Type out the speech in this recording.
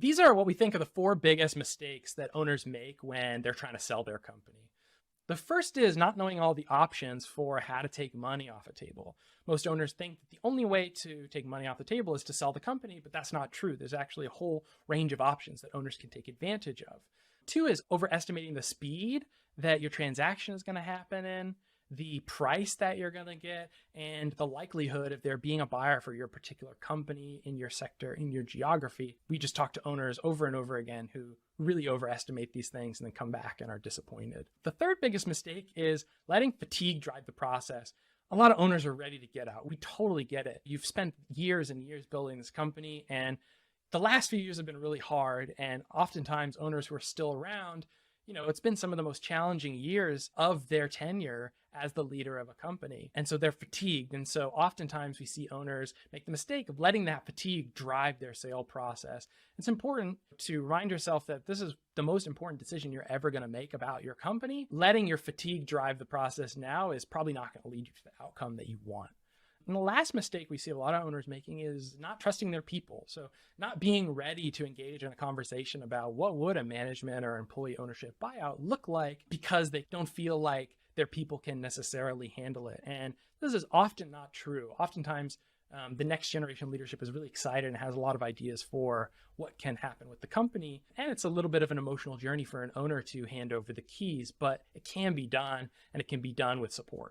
These are what we think are the four biggest mistakes that owners make when they're trying to sell their company. The first is not knowing all the options for how to take money off a table. Most owners think that the only way to take money off the table is to sell the company, but that's not true. There's actually a whole range of options that owners can take advantage of. Two is overestimating the speed that your transaction is going to happen in, the price that you're going to get, and the likelihood of there being a buyer for your particular company in your sector, in your geography. We just talk to owners over and over again who really overestimate these things and then come back and are disappointed. The third biggest mistake is letting fatigue drive the process. A lot of owners are ready to get out. We totally get it. You've spent years and years building this company, and the last few years have been really hard. And oftentimes owners who are still around, it's been some of the most challenging years of their tenure as the leader of a company. And so they're fatigued. And so oftentimes we see owners make the mistake of letting that fatigue drive their sale process. It's important to remind yourself that this is the most important decision you're ever going to make about your company. Letting your fatigue drive the process now is probably not going to lead you to the outcome that you want. And the last mistake we see a lot of owners making is not trusting their people. So not being ready to engage in a conversation about what would a management or employee ownership buyout look like because they don't feel like their people can necessarily handle it. And this is often not true. Oftentimes, the next generation leadership is really excited and has a lot of ideas for what can happen with the company. And it's a little bit of an emotional journey for an owner to hand over the keys, but it can be done, and it can be done with support.